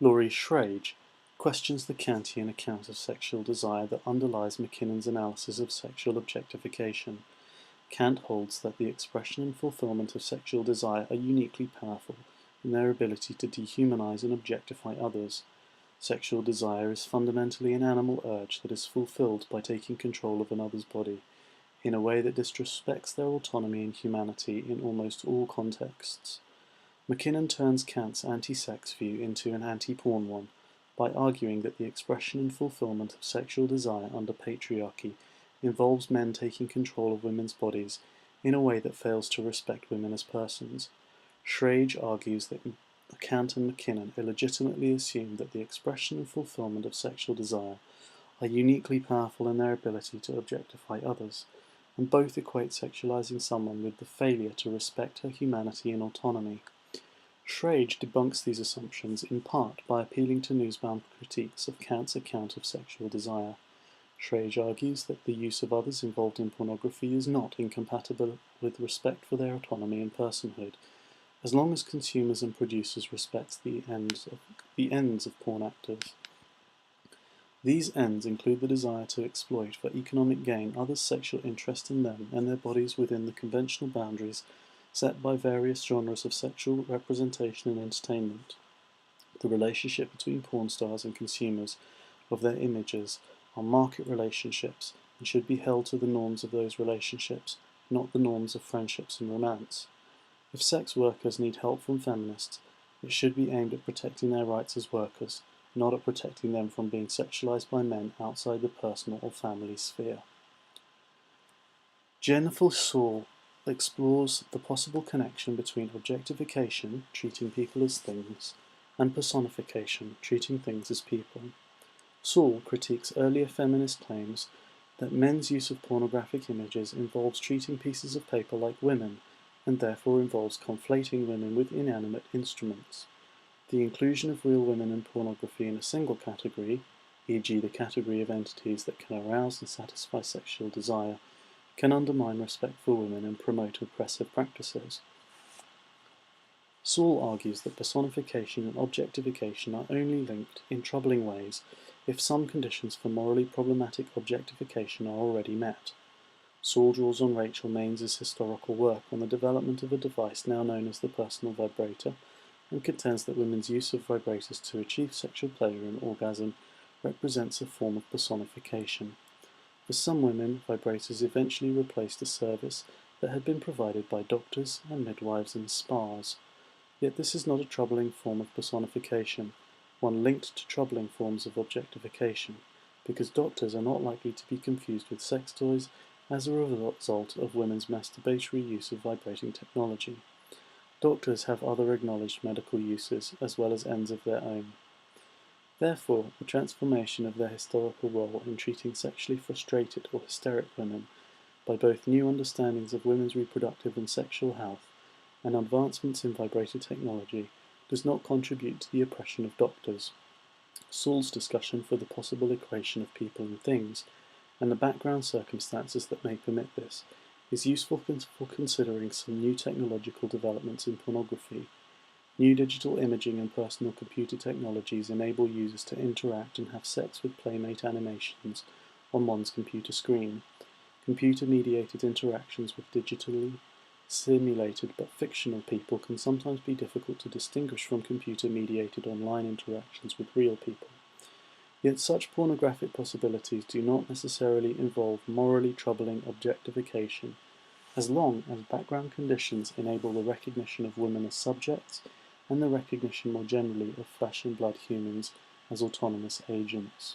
Laurie Schrage questions the Kantian account of sexual desire that underlies McKinnon's analysis of sexual objectification. Kant holds that the expression and fulfillment of sexual desire are uniquely powerful in their ability to dehumanize and objectify others. Sexual desire is fundamentally an animal urge that is fulfilled by taking control of another's body, in a way that disrespects their autonomy and humanity in almost all contexts. McKinnon turns Kant's anti-sex view into an anti-porn one, by arguing that the expression and fulfillment of sexual desire under patriarchy involves men taking control of women's bodies in a way that fails to respect women as persons. Schrage argues that Kant and McKinnon illegitimately assume that the expression and fulfillment of sexual desire are uniquely powerful in their ability to objectify others, and both equate sexualizing someone with the failure to respect her humanity and autonomy. Schrage debunks these assumptions in part by appealing to newsbound critiques of Kant's account of sexual desire. Schrage argues that the use of others involved in pornography is not incompatible with respect for their autonomy and personhood, as long as consumers and producers respect the ends of porn actors. These ends include the desire to exploit for economic gain others' sexual interest in them and their bodies within the conventional boundaries set by various genres of sexual representation and entertainment. The relationship between porn stars and consumers of their images are market relationships and should be held to the norms of those relationships, not the norms of friendships and romance. If sex workers need help from feminists, it should be aimed at protecting their rights as workers, not at protecting them from being sexualized by men outside the personal or family sphere. Jennifer Saul explores the possible connection between objectification, treating people as things, and personification, treating things as people. Saul critiques earlier feminist claims that men's use of pornographic images involves treating pieces of paper like women, and therefore involves conflating women with inanimate instruments. The inclusion of real women in pornography in a single category, e.g. the category of entities that can arouse and satisfy sexual desire, can undermine respect for women and promote oppressive practices. Saul argues that personification and objectification are only linked in troubling ways if some conditions for morally problematic objectification are already met. Saul draws on Rachel Mains's historical work on the development of a device now known as the personal vibrator, and contends that women's use of vibrators to achieve sexual pleasure and orgasm represents a form of personification. For some women, vibrators eventually replaced a service that had been provided by doctors and midwives and spas. Yet this is not a troubling form of personification, one linked to troubling forms of objectification, because doctors are not likely to be confused with sex toys as a result of women's masturbatory use of vibrating technology. Doctors have other acknowledged medical uses as well as ends of their own. Therefore, the transformation of their historical role in treating sexually frustrated or hysteric women by both new understandings of women's reproductive and sexual health and advancements in vibrator technology does not contribute to the oppression of doctors. Saul's discussion for the possible equation of people and things, and the background circumstances that may permit this, is useful for considering some new technological developments in pornography. New digital imaging and personal computer technologies enable users to interact and have sex with playmate animations on one's computer screen. Computer-mediated interactions with digitally simulated but fictional people can sometimes be difficult to distinguish from computer-mediated online interactions with real people. Yet such pornographic possibilities do not necessarily involve morally troubling objectification, as long as background conditions enable the recognition of women as subjects and the recognition more generally of flesh and blood humans as autonomous agents.